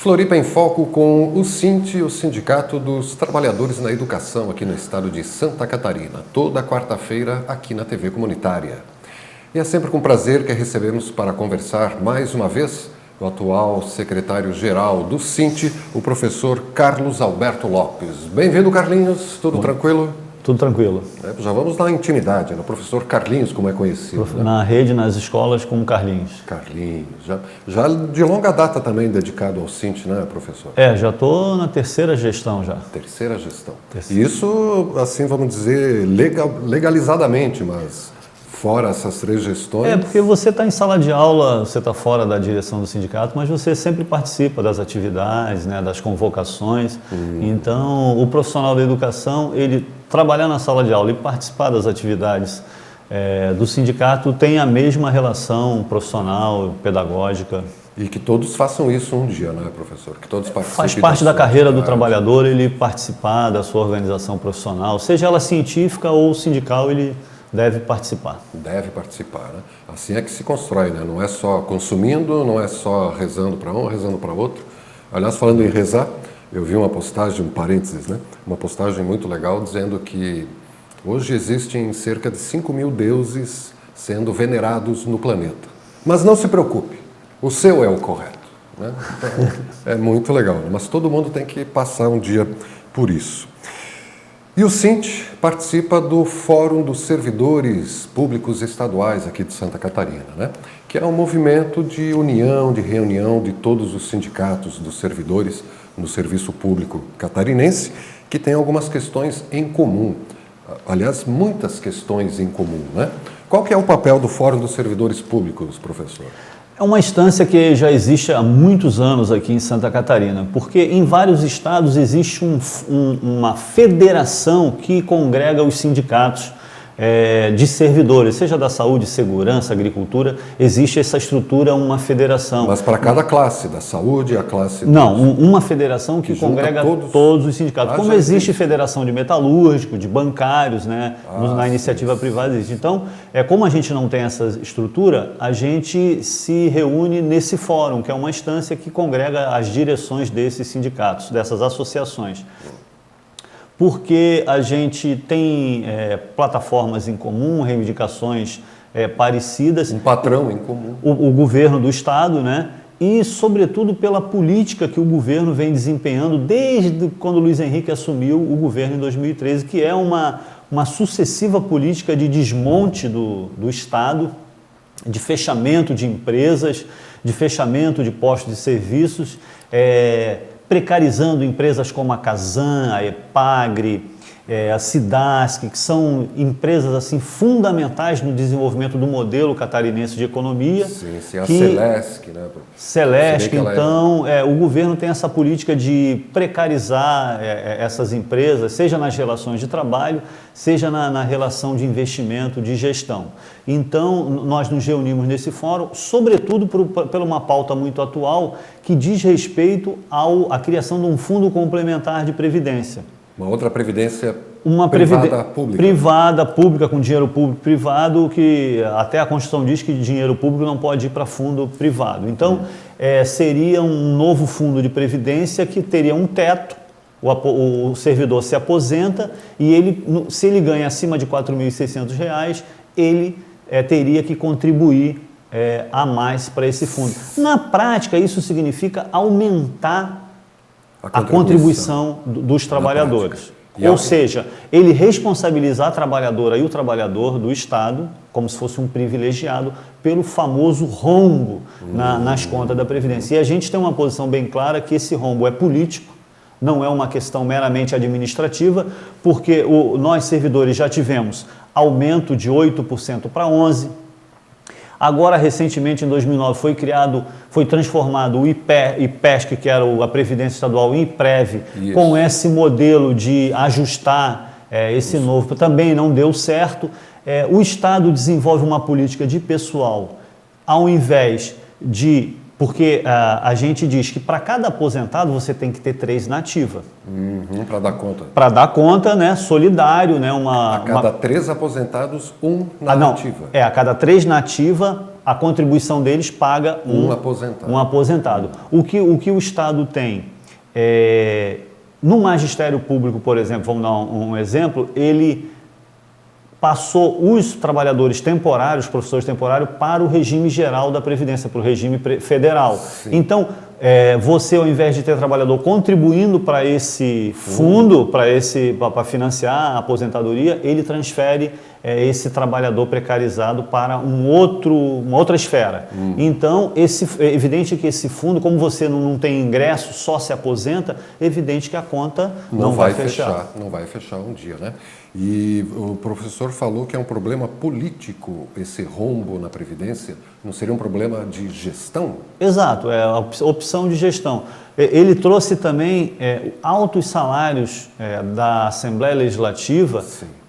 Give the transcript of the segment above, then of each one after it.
Floripa em Foco com o SINT, o Sindicato dos Trabalhadores na Educação, aqui no estado de Santa Catarina, toda quarta-feira aqui na TV Comunitária. E é sempre com prazer que recebemos para conversar mais uma vez o atual secretário-geral do SINT, o professor Carlos Alberto Lopes. Bem-vindo, Carlinhos, tudo tranquilo? Tudo tranquilo. Já vamos na intimidade, no professor Carlinhos, como é conhecido. Na rede, nas escolas, como Carlinhos. Carlinhos, já de longa data também dedicado ao SINT, né, professor? Já estou na terceira gestão já. Terceira gestão. Isso, assim, vamos dizer, legalizadamente, mas fora essas 3 gestões... Porque você está em sala de aula, você está fora da direção do sindicato, mas você sempre participa das atividades, né, das convocações. Então, o profissional da educação, ele trabalhar na sala de aula e participar das atividades do sindicato tem a mesma relação profissional, pedagógica. E que todos façam isso um dia, né, professor? Que todos participem. Faz parte da carreira do trabalhador ele participar da sua organização profissional, seja ela científica ou sindical, ele deve participar. Deve participar, né? Assim é que se constrói, né? Não é só consumindo, não é só rezando para um, rezando para outro. Aliás, falando em rezar, eu vi uma postagem, um parênteses, né? Uma postagem muito legal dizendo que hoje existem cerca de 5.000 deuses sendo venerados no planeta. Mas não se preocupe, o seu é o correto, né? Então, é muito legal, mas todo mundo tem que passar um dia por isso. E o SINT participa do Fórum dos Servidores Públicos Estaduais aqui de Santa Catarina, né? Que é um movimento de união, de reunião de todos os sindicatos dos servidores no serviço público catarinense, que tem algumas questões em comum. Aliás, muitas questões em comum, né? Qual que é o papel do Fórum dos Servidores Públicos, professor? É uma instância que já existe há muitos anos aqui em Santa Catarina, porque em vários estados existe uma federação que congrega os sindicatos de servidores, seja da saúde, segurança, agricultura, existe essa estrutura, uma federação. Mas para cada classe, da saúde, a classe... Não, uma federação que congrega todos os sindicatos. Como existe federação de metalúrgico, de bancários, né? Na iniciativa privada existe. Então, como a gente não tem essa estrutura, a gente se reúne nesse fórum, que é uma instância que congrega as direções desses sindicatos, dessas associações. Porque a gente tem plataformas em comum, reivindicações parecidas. Um patrão em comum. O governo do estado, né? E, sobretudo, pela política que o governo vem desempenhando desde quando o Luiz Henrique assumiu o governo em 2013, que é uma sucessiva política de desmonte do estado, de fechamento de empresas, de fechamento de postos de serviços, precarizando empresas como a Casan, a Epagre, a Cidasc, que são empresas assim, fundamentais no desenvolvimento do modelo catarinense de economia. Sim, a Celesc, né? Celesc, então, o governo tem essa política de precarizar essas empresas, seja nas relações de trabalho, seja na relação de investimento, de gestão. Então, nós nos reunimos nesse fórum, sobretudo por uma pauta muito atual, que diz respeito à criação de um fundo complementar de previdência. Uma outra previdência privada pública. Privada, pública, com dinheiro público privado, que até a Constituição diz que dinheiro público não pode ir para fundo privado. Então, seria um novo fundo de previdência que teria um teto, o servidor se aposenta e ele, se ele ganha acima de R$ 4.600, ele teria que contribuir a mais para esse fundo. Na prática, isso significa aumentar a contribuição dos trabalhadores. Ou seja, ele responsabilizar a trabalhadora e o trabalhador do Estado, como se fosse um privilegiado, pelo famoso rombo nas contas da Previdência. E a gente tem uma posição bem clara que esse rombo é político, não é uma questão meramente administrativa, porque nós servidores já tivemos aumento de 8% para 11%. Agora, recentemente, em 2009, foi transformado o IPESC, que era a Previdência Estadual, em IPREV, com esse modelo de ajustar esse novo. Também não deu certo. O Estado desenvolve uma política de pessoal, ao invés de Porque a gente diz que para cada aposentado você tem que ter 3 na ativa. Para dar conta. Para dar conta, né? Solidário, né? A cada 3 aposentados, 1 na ativa. A cada 3 na ativa, a contribuição deles paga um aposentado. O que o Estado tem? No magistério público, por exemplo, vamos dar um exemplo, ele passou os trabalhadores temporários, professores temporários, para o regime geral da Previdência, para o regime federal. Sim. Então, você, ao invés de ter trabalhador contribuindo para esse fundo, para financiar a aposentadoria, ele transfere esse trabalhador precarizado para uma outra esfera. Então, é evidente que esse fundo, como você não tem ingresso, só se aposenta, é evidente que a conta não vai fechar. Não vai fechar um dia, né? E o professor falou que é um problema político esse rombo na Previdência. Não seria um problema de gestão? Exato, é a opção de gestão. Ele trouxe também altos salários da Assembleia Legislativa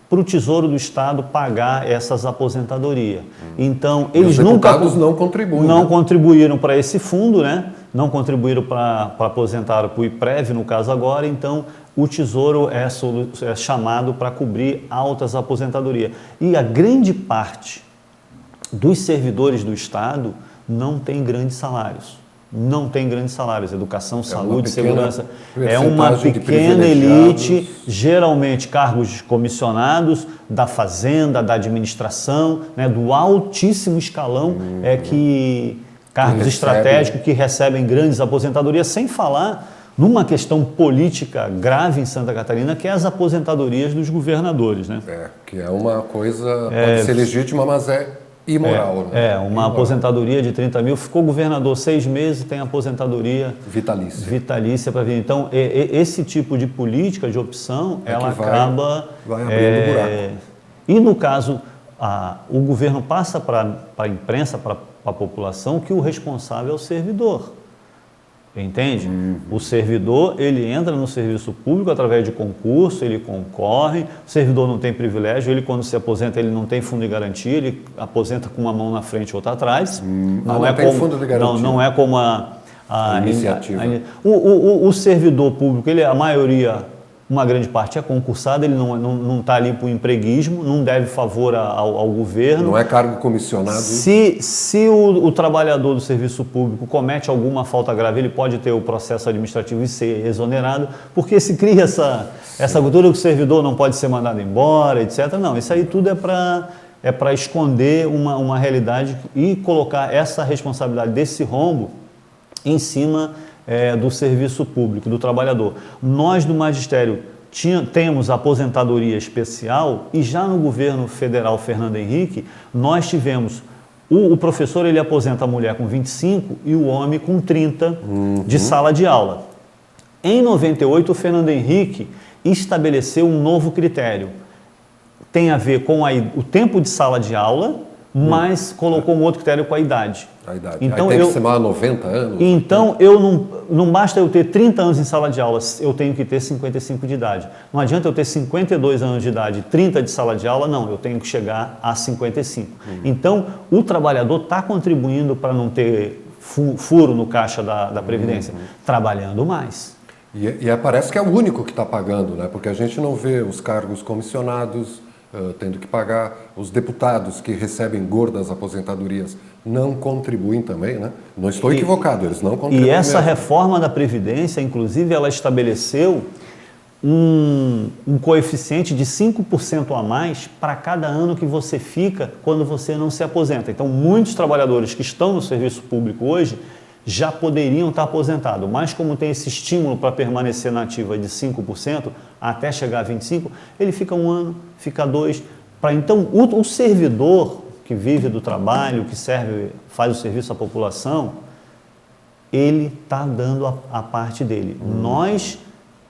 para o Tesouro do Estado pagar essas aposentadorias. Então, eles nunca não contribuíram para esse fundo, né? Não contribuíram para aposentar para o IPREV, no caso agora, então o Tesouro é chamado para cobrir altas aposentadorias. E a grande parte dos servidores do Estado não tem grandes salários. Não tem grandes salários, educação, saúde, segurança. É uma pequena elite, geralmente cargos comissionados da fazenda, da administração, né, do altíssimo escalão, que cargos estratégicos que recebem grandes aposentadorias, sem falar numa questão política grave em Santa Catarina, que é as aposentadorias dos governadores, né? Que é uma coisa, pode ser legítima, mas é imoral. Uma aposentadoria de 30 mil, ficou governador 6 meses, tem aposentadoria vitalícia para vir. Então, esse tipo de política, de opção, ela acaba... Vai abrindo buraco. E no caso, o governo passa para a imprensa, para a população, que o responsável é o servidor. Entende? O servidor, ele entra no serviço público através de concurso, ele concorre, o servidor não tem privilégio, ele quando se aposenta, ele não tem fundo de garantia, ele aposenta com uma mão na frente e outra atrás. Não tem fundo de garantia. Não é como a iniciativa. O servidor público, a maioria, uma grande parte é concursado, ele não está ali por empreguismo, não deve favor ao governo. Não é cargo comissionado. Se o trabalhador do serviço público comete alguma falta grave, ele pode ter o processo administrativo e ser exonerado, porque se cria essa cultura que o servidor não pode ser mandado embora, etc. Não, isso aí tudo é para esconder uma realidade e colocar essa responsabilidade desse rombo em cima do serviço público, do trabalhador. Nós, do magistério, temos aposentadoria especial e já no governo federal Fernando Henrique, nós tivemos, o professor ele aposenta a mulher com 25 e o homem com 30 de sala de aula. Em 98, o Fernando Henrique estabeleceu um novo critério. Tem a ver com o tempo de sala de aula, mas colocou um outro critério com a idade. Então, tem que ser mais 90 anos? Então, não basta eu ter 30 anos em sala de aula, eu tenho que ter 55 de idade. Não adianta eu ter 52 anos de idade e 30 de sala de aula, não, eu tenho que chegar a 55. Então, o trabalhador está contribuindo para não ter furo no caixa da Previdência, trabalhando mais. E parece que é o único que está pagando, né? Porque a gente não vê os cargos comissionados tendo que pagar, os deputados que recebem gordas aposentadorias não contribuem também, né? Não estou equivocado, eles não contribuem. E essa reforma da Previdência, inclusive, ela estabeleceu um coeficiente de 5% a mais para cada ano que você fica quando você não se aposenta. Então, muitos trabalhadores que estão no serviço público hoje já poderiam estar aposentados, mas como tem esse estímulo para permanecer na ativa de 5% até chegar a 25%, ele fica 1 ano, fica 2. Então, o servidor que vive do trabalho, que faz o serviço à população, ele está dando a parte dele. Nós,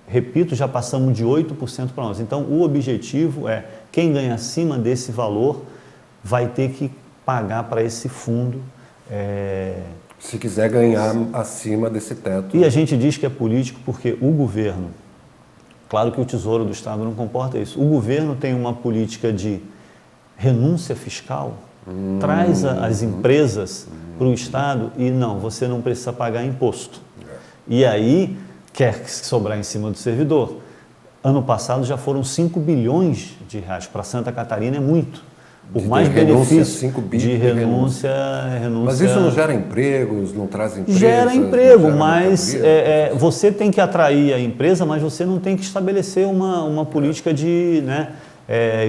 repito, já passamos de 8% para 11%. Então, o objetivo é, quem ganha acima desse valor vai ter que pagar para esse fundo. Se quiser ganhar acima desse teto. E a gente diz que é político porque o governo, claro que o Tesouro do Estado não comporta isso, o governo tem uma política de renúncia fiscal, traz as empresas para o Estado e não, você não precisa pagar imposto. E aí quer sobrar em cima do servidor. Ano passado já foram 5 bilhões de reais, para Santa Catarina é muito. Por mais benefício de renúncia. Mas isso não gera empregos, não traz empresas? Gera emprego, mas você tem que atrair a empresa, mas você não tem que estabelecer uma política de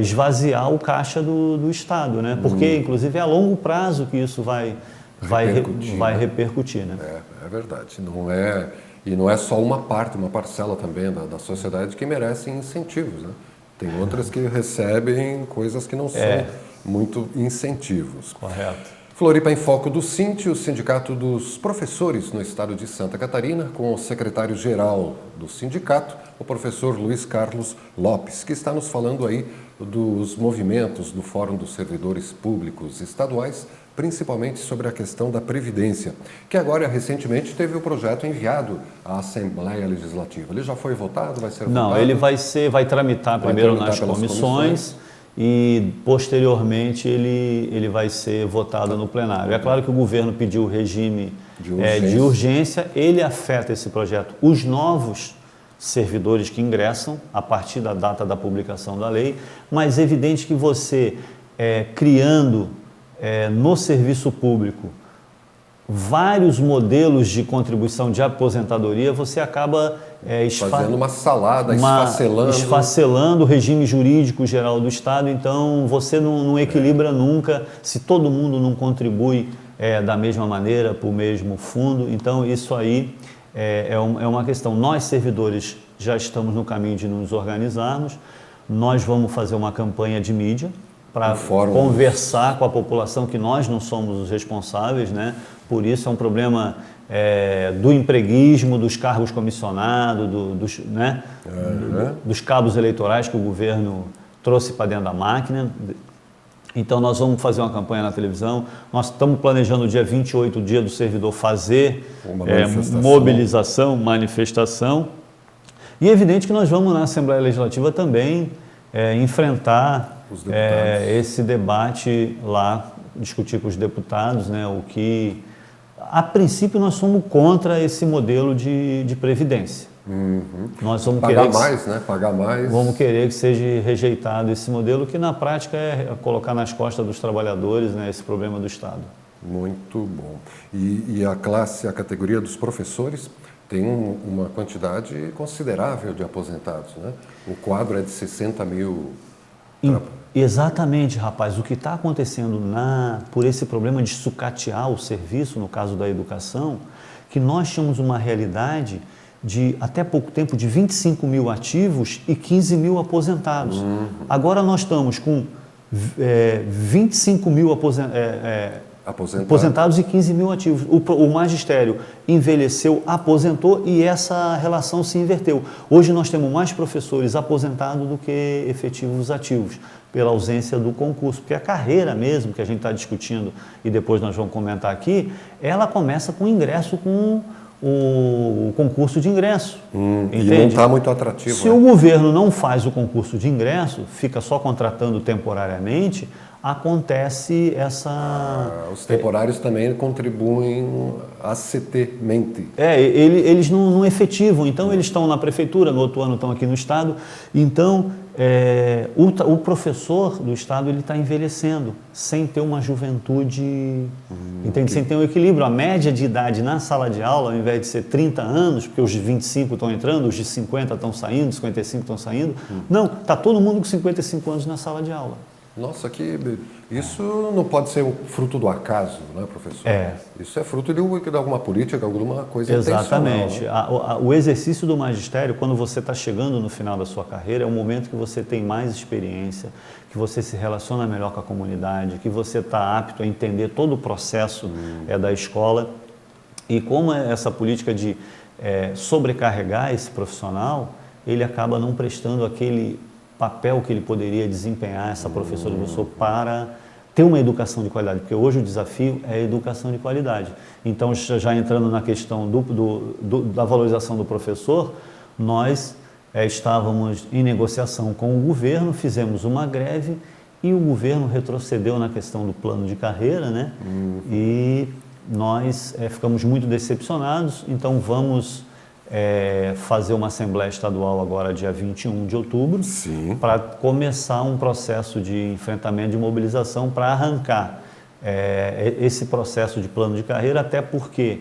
esvaziar o caixa do Estado, né? Porque, inclusive, é a longo prazo que isso vai repercutir. Né? É verdade. E não é só uma parte, uma parcela também da sociedade que merece incentivos, né? Tem outras que recebem coisas que não são muito incentivos. Correto. Floripa em Foco do SINT, o Sindicato dos Professores no estado de Santa Catarina, com o secretário-geral do sindicato, o professor Luiz Carlos Lopes, que está nos falando aí dos movimentos do Fórum dos Servidores Públicos Estaduais, principalmente sobre a questão da Previdência, que agora, recentemente, teve o projeto enviado à Assembleia Legislativa. Ele já foi votado, vai ser votado? Não, ele vai tramitar primeiro nas comissões e, posteriormente, ele vai ser votado no plenário. É claro que o governo pediu o regime de urgência, ele afeta esse projeto. Os novos servidores que ingressam a partir da data da publicação da lei, mas é evidente que você, criando no serviço público vários modelos de contribuição de aposentadoria, você acaba fazendo uma salada, esfacelando o regime jurídico geral do Estado. Então você não equilibra nunca se todo mundo não contribui da mesma maneira para o mesmo fundo. Então isso aí é uma questão. Nós servidores já estamos no caminho de nos organizarmos. Nós vamos fazer uma campanha de mídia para conversar com a população, que nós não somos os responsáveis, né? Por isso é um problema do empreguismo, dos cargos comissionados, dos cabos eleitorais que o governo trouxe para dentro da máquina. Então nós vamos fazer uma campanha na televisão, nós estamos planejando o dia 28, o dia do servidor, fazer manifestação. E é evidente que nós vamos na Assembleia Legislativa também enfrentar esse debate lá, discutir com os deputados, né, o que, a princípio, nós somos contra esse modelo de previdência. Nós vamos pagar mais. Vamos querer que seja rejeitado esse modelo, que na prática é colocar nas costas dos trabalhadores, né, esse problema do Estado. Muito bom. E a categoria dos professores tem uma quantidade considerável de aposentados, né? O quadro é de 60 mil. Exatamente, rapaz. O que está acontecendo por esse problema de sucatear o serviço, no caso da educação, que nós tínhamos uma realidade de, até pouco tempo, de 25 mil ativos e 15 mil aposentados. Agora nós estamos com 25 mil aposentados e 15 mil ativos. O magistério envelheceu, aposentou e essa relação se inverteu. Hoje nós temos mais professores aposentados do que efetivos ativos, pela ausência do concurso. Porque a carreira mesmo, que a gente está discutindo e depois nós vamos comentar aqui, ela começa com ingresso, com o concurso de ingresso. E não está muito atrativo. Se o governo não faz o concurso de ingresso, fica só contratando temporariamente, acontece os temporários também contribuem ascetamente. Eles não efetivam, então eles estão na prefeitura, no outro ano estão aqui no Estado, então o professor do Estado está envelhecendo, sem ter uma juventude, entende? Sem ter um equilíbrio. A média de idade na sala de aula, ao invés de ser 30 anos, porque os de 25 estão entrando, os de 50 estão saindo, os 55 estão saindo, não, está todo mundo com 55 anos na sala de aula. Nossa, isso não pode ser fruto do acaso, não é, professor? Isso é fruto de alguma política, alguma coisa Exatamente. intencional, né? O exercício do magistério, quando você está chegando no final da sua carreira, é um momento que você tem mais experiência, que você se relaciona melhor com a comunidade, que você está apto a entender todo o processo da escola. E como essa política de sobrecarregar esse profissional, ele acaba não prestando aquele papel que ele poderia desempenhar, essa professora para ter uma educação de qualidade, porque hoje o desafio é a educação de qualidade. Então, já entrando na questão da valorização do professor, nós estávamos em negociação com o governo, fizemos uma greve e o governo retrocedeu na questão do plano de carreira, né? E nós ficamos muito decepcionados, então vamos fazer uma Assembleia Estadual agora dia 21 de outubro, para começar um processo de enfrentamento, de mobilização, para arrancar esse processo de plano de carreira, até porque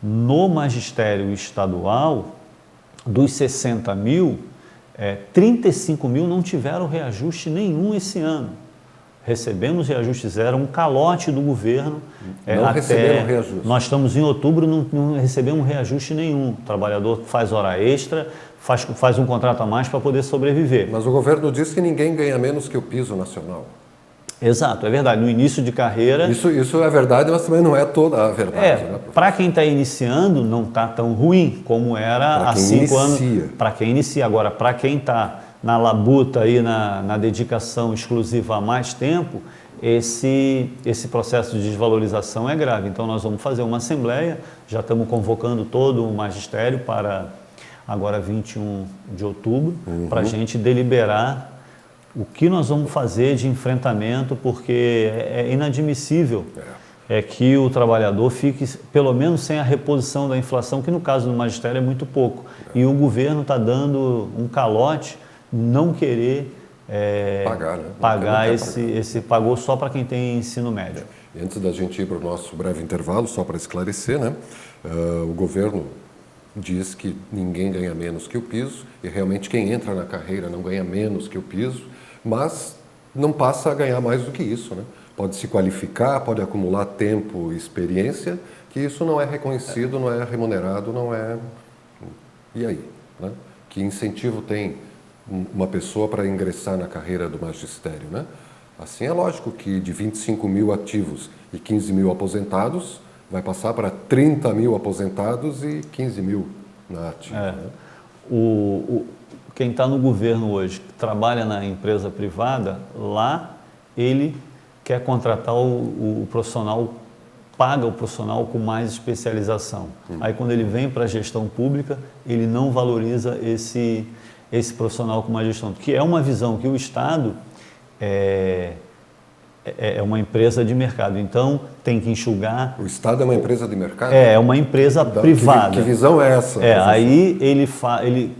no magistério estadual, dos 60 mil, 35 mil não tiveram reajuste nenhum esse ano. Recebemos reajuste zero, um calote do governo. Não receberam reajuste. Nós estamos em outubro, não recebemos reajuste nenhum. O trabalhador faz hora extra, faz um contrato a mais para poder sobreviver. Mas o governo diz que ninguém ganha menos que o piso nacional. Exato, é verdade. No início de carreira... Isso é verdade, mas também não é toda a verdade. Né, para quem está iniciando, não está tão ruim como era há 5 anos. Para quem inicia. Agora, para quem está na labuta, aí, na dedicação exclusiva há mais tempo, esse processo de desvalorização é grave. Então, nós vamos fazer uma assembleia, já estamos convocando todo o magistério para agora 21 de outubro, para a gente deliberar o que nós vamos fazer de enfrentamento, porque é inadmissível que o trabalhador fique, pelo menos, sem a reposição da inflação, que no caso do magistério é muito pouco. E o governo está dando um calote, não querer pagar pagou só para quem tem ensino médio. E antes da gente ir para o nosso breve intervalo, só para esclarecer, né? O governo diz que ninguém ganha menos que o piso, e realmente quem entra na carreira não ganha menos que o piso, mas não passa a ganhar mais do que isso, né? Pode se qualificar, pode acumular tempo e experiência, que isso não é reconhecido, não é remunerado, não é... E aí? Né? Que incentivo tem uma pessoa para ingressar na carreira do magistério, né? Assim é lógico que de 25 mil ativos e 15 mil aposentados, vai passar para 30 mil aposentados e 15 mil na ativa. Né? Quem está no governo hoje, que trabalha na empresa privada, lá ele quer contratar o profissional, paga o profissional com mais especialização. Aí quando ele vem para a gestão pública, ele não valoriza esse profissional com mais gestão, que é uma visão que o Estado é uma empresa de mercado, então tem que enxugar... O Estado é uma empresa de mercado? É uma empresa privada. Que visão é essa? Aí ele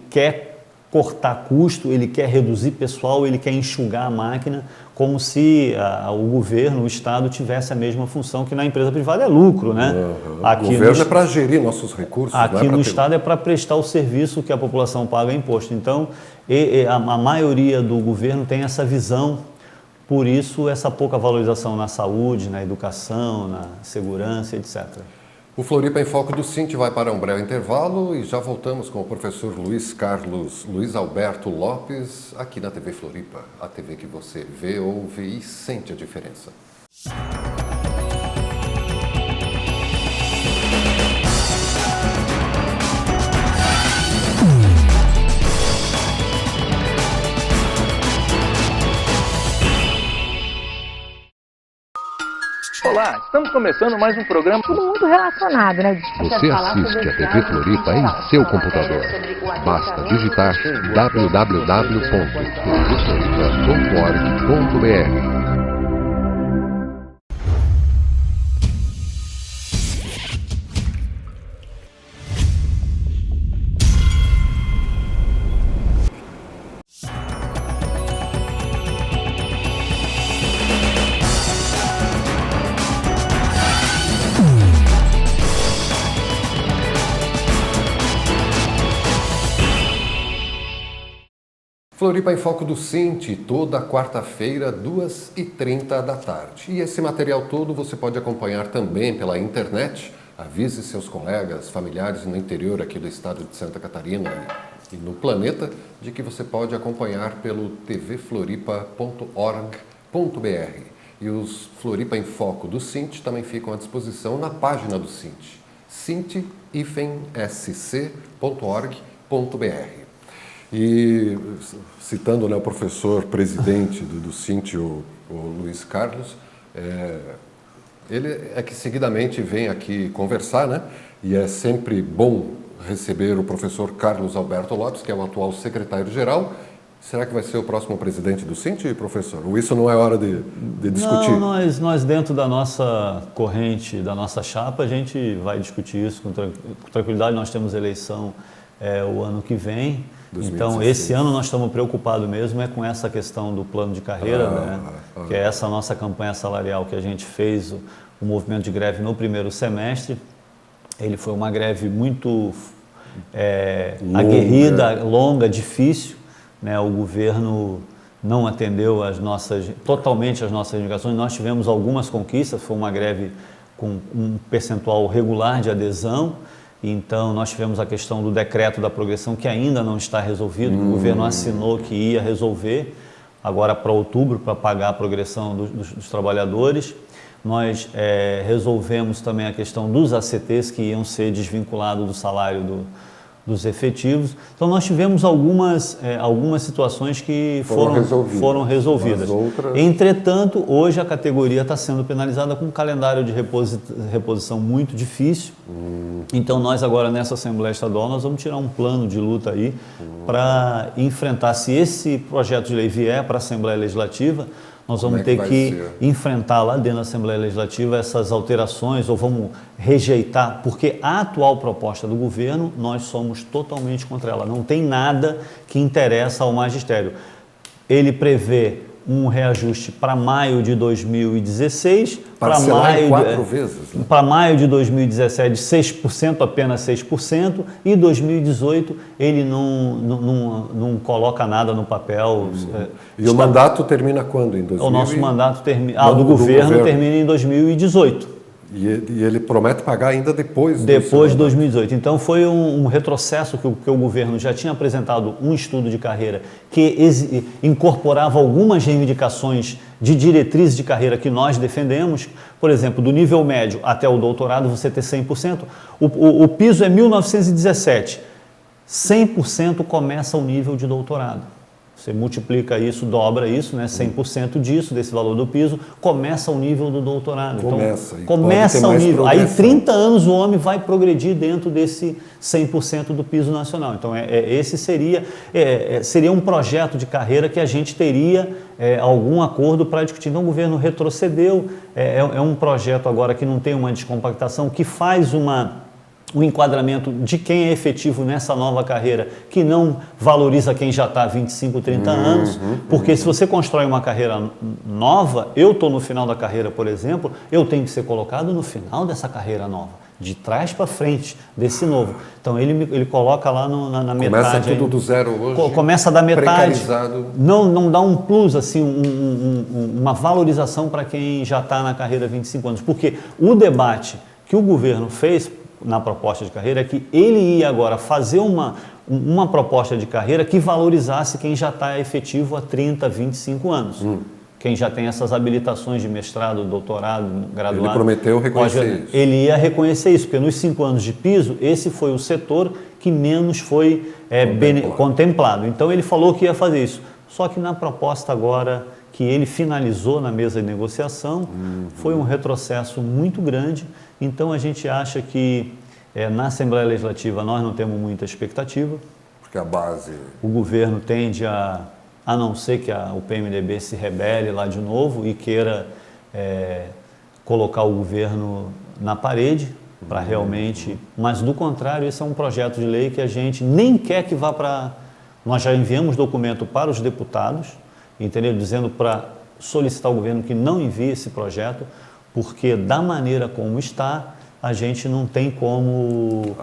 quer cortar custo, ele quer reduzir pessoal, ele quer enxugar a máquina, como se o governo, o Estado, tivesse a mesma função que na empresa privada é lucro, né? O governo é para gerir nossos recursos. Aqui no Estado é para prestar o serviço que a população paga imposto. Então, a maioria do governo tem essa visão, por isso essa pouca valorização na saúde, na educação, na segurança, etc. O Floripa em Foco do Cinti vai para um breve intervalo e já voltamos com o professor Luiz Alberto Lopes, aqui na TV Floripa, a TV que você vê, ouve e sente a diferença. Olá, estamos começando mais um programa. Tudo muito relacionado, né? Você assiste a TV Floripa em seu computador. Basta digitar www.tvfloripa.org.br. Floripa em Foco do Cinti, toda quarta-feira, 2h30 da tarde. E esse material todo você pode acompanhar também pela internet. Avise seus colegas, familiares no interior aqui do estado de Santa Catarina e no planeta, de que você pode acompanhar pelo tvfloripa.org.br. E os Floripa em Foco do Cinti também ficam à disposição na página do Cinti, cinti-sc.org.br. E citando, né, o professor presidente do Cinti, o Luiz Carlos, ele é que seguidamente vem aqui conversar, né? E é sempre bom receber o professor Carlos Alberto Lopes, que é o atual secretário-geral. Será que vai ser o próximo presidente do Cinti, professor? Ou isso não é hora de discutir? Não, nós dentro da nossa corrente, da nossa chapa, a gente vai discutir isso com tranquilidade. Nós temos eleição o ano que vem. 2016. Então, esse ano nós estamos preocupados mesmo com essa questão do plano de carreira, que é essa nossa campanha salarial que a gente fez, o movimento de greve no primeiro semestre. Ele foi uma greve muito aguerrida, longa, difícil, né? O governo não atendeu totalmente as nossas reivindicações. Nós tivemos algumas conquistas, foi uma greve com um percentual regular de adesão. Então, nós tivemos a questão do decreto da progressão, que ainda não está resolvido, o governo assinou que ia resolver, agora para outubro, para pagar a progressão dos trabalhadores. Nós resolvemos também a questão dos ACTs, que iam ser desvinculados do salário dos efetivos. Então, nós tivemos algumas situações que foram resolvidas. Outras... Entretanto, hoje a categoria está sendo penalizada com um calendário de reposição muito difícil. Então, nós agora nessa Assembleia Estadual, nós vamos tirar um plano de luta aí para enfrentar, se esse projeto de lei vier para a Assembleia Legislativa, nós vamos ter que enfrentar lá dentro da Assembleia Legislativa essas alterações, ou vamos rejeitar, porque a atual proposta do governo, nós somos totalmente contra ela. Não tem nada que interessa ao magistério. Ele prevê um reajuste para maio de 2016, para maio de 2017, 6%, apenas 6%, e 2018 ele não coloca nada no papel. E o mandato termina quando? Em 2000? O nosso mandato do governo termina em 2018. E ele promete pagar ainda depois de 2018. Então foi um retrocesso que o governo já tinha apresentado um estudo de carreira que incorporava algumas reivindicações de diretrizes de carreira que nós defendemos. Por exemplo, do nível médio até o doutorado você ter 100%. O piso é 1917. 100% começa o nível de doutorado. Você multiplica isso, dobra isso, né? 100% disso, desse valor do piso, começa o nível do doutorado. Começa o nível. Aí 30 anos o homem vai progredir dentro desse 100% do piso nacional. Então esse seria um projeto de carreira que a gente teria algum acordo para discutir. Então o governo retrocedeu, é um projeto agora que não tem uma descompactação, que faz o enquadramento de quem é efetivo nessa nova carreira, que não valoriza quem já está há 25, 30 anos, porque se você constrói uma carreira nova, eu estou no final da carreira, por exemplo, eu tenho que ser colocado no final dessa carreira nova, de trás para frente, desse novo. Então ele coloca lá na metade. Começa tudo do zero hoje. Começa da metade. Precarizado. Não dá um plus, assim, uma valorização para quem já está na carreira há 25 anos. Porque o debate que o governo fez na proposta de carreira é que ele ia agora fazer uma proposta de carreira que valorizasse quem já está efetivo há 30, 25 anos. Quem já tem essas habilitações de mestrado, doutorado, graduado. Ele prometeu reconhecer isso. Ele ia reconhecer isso, porque nos 5 anos de piso, esse foi o setor que menos foi contemplado. Então ele falou que ia fazer isso. Só que na proposta agora que ele finalizou na mesa de negociação, foi um retrocesso muito grande. Então a gente acha que na Assembleia Legislativa nós não temos muita expectativa. Porque a base... O governo tende a não ser que o PMDB se rebele lá de novo e queira colocar o governo na parede para realmente... Mas do contrário, esse é um projeto de lei que a gente nem quer que vá para... Nós já enviamos documento para os deputados, entendeu? Dizendo para solicitar ao governo que não envie esse projeto, porque da maneira como está, a gente não tem como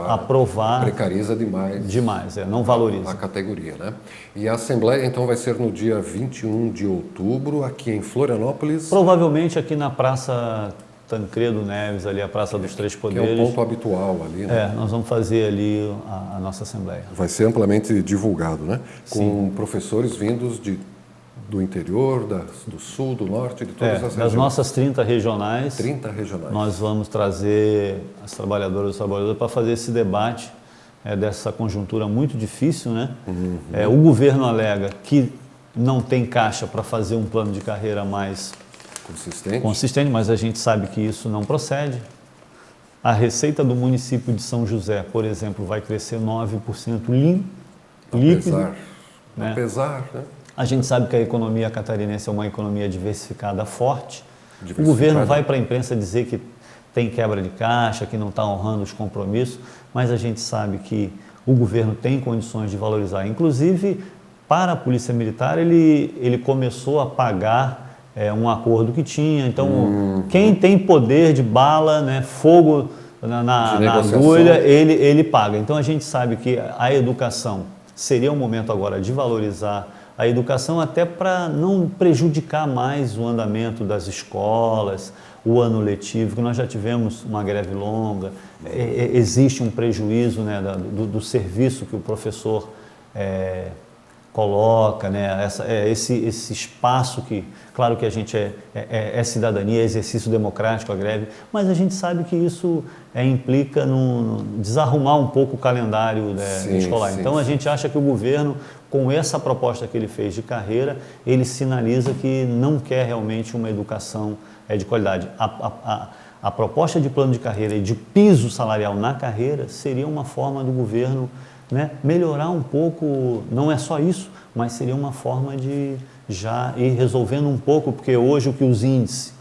aprovar. Precariza demais. Demais, não valoriza. A categoria, né? E a Assembleia, então, vai ser no dia 21 de outubro, aqui em Florianópolis? Provavelmente aqui na Praça Tancredo Neves, ali a Praça dos Três Poderes. Que é um ponto habitual ali, né? Nós vamos fazer ali a nossa Assembleia. Vai ser amplamente divulgado, né? Com Sim. professores vindos do interior, do sul, do norte, de todas as regiões. Das nossas 30 regionais. 30 regionais. Nós vamos trazer as trabalhadoras e os trabalhadores para fazer esse debate dessa conjuntura muito difícil, né? O governo alega que não tem caixa para fazer um plano de carreira mais consistente, mas a gente sabe que isso não procede. A receita do município de São José, por exemplo, vai crescer 9% líquido. Apesar, né? A gente sabe que a economia catarinense é uma economia diversificada forte. O governo vai para a imprensa dizer que tem quebra de caixa, que não está honrando os compromissos, mas a gente sabe que o governo tem condições de valorizar. Inclusive, para a Polícia Militar, ele começou a pagar um acordo que tinha. Então, quem tem poder de bala, né, fogo na agulha, ele paga. Então, a gente sabe que a educação seria um momento agora de valorizar a educação, até para não prejudicar mais o andamento das escolas, o ano letivo, que nós já tivemos uma greve longa, existe um prejuízo, né, do serviço que o professor coloca, né, esse espaço que, claro que a gente é cidadania, é exercício democrático, a greve, mas a gente sabe que isso implica no desarrumar um pouco o calendário escolar. Então a gente acha que o governo, com essa proposta que ele fez de carreira, ele sinaliza que não quer realmente uma educação de qualidade. A proposta de plano de carreira e de piso salarial na carreira seria uma forma do governo, né, melhorar um pouco, não é só isso, mas seria uma forma de já ir resolvendo um pouco, porque hoje o que os índices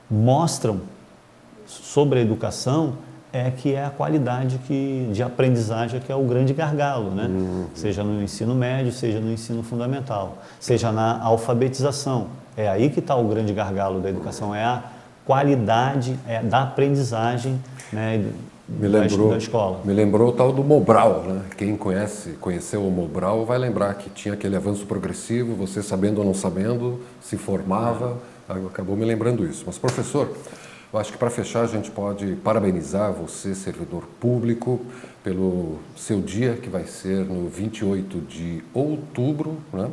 mostram sobre a educação é que é a qualidade de aprendizagem que é o grande gargalo, né? Seja no ensino médio, seja no ensino fundamental, seja na alfabetização. É aí que está o grande gargalo da educação, é a qualidade da aprendizagem, né, da escola. Me lembrou o tal do Mobral, né? Quem conheceu o Mobral vai lembrar que tinha aquele avanço progressivo, você sabendo ou não sabendo, se formava, acabou me lembrando isso. Mas, professor, eu acho que para fechar a gente pode parabenizar você, servidor público, pelo seu dia, que vai ser no 28 de outubro, né?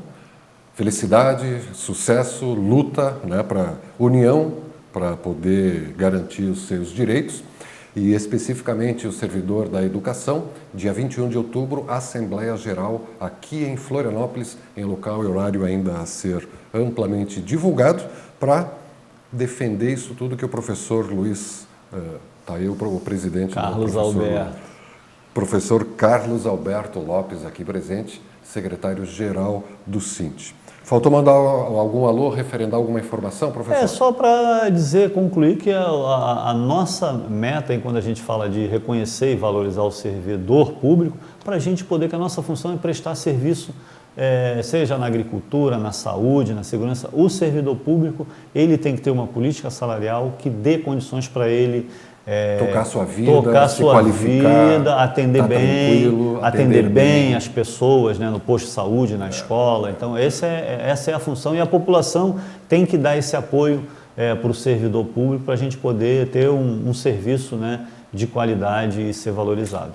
Felicidade, sucesso, luta, né, para união, para poder garantir os seus direitos. E especificamente o servidor da educação, dia 21 de outubro, Assembleia Geral aqui em Florianópolis, em local e horário ainda a ser amplamente divulgado, para defender isso tudo que o professor Luiz, está aí o presidente Carlos Alberto. Professor Carlos Alberto Lopes aqui presente, secretário-geral do Sint. Faltou mandar algum alô, referendar alguma informação, professor? Só para concluir que a nossa meta, quando a gente fala de reconhecer e valorizar o servidor público, para a gente poder, que a nossa função é prestar serviço, seja na agricultura, na saúde, na segurança, o servidor público, ele tem que ter uma política salarial que dê condições para ele tocar sua vida, se qualificar, atender bem, atender bem as pessoas, né, no posto de saúde, na escola. Então essa é a função, e a população tem que dar esse apoio para o servidor público, para a gente poder ter um serviço, né, de qualidade e ser valorizado.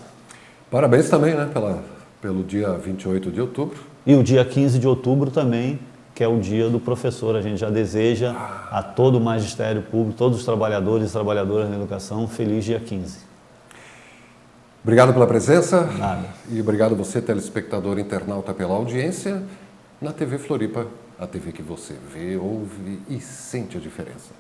Parabéns também, né, pelo dia 28 de outubro. E o dia 15 de outubro também, que é o dia do professor. A gente já deseja a todo o magistério público, todos os trabalhadores e trabalhadoras na educação, um feliz dia 15. Obrigado pela presença. Nada. E obrigado você, telespectador internauta, pela audiência na TV Floripa, a TV que você vê, ouve e sente a diferença.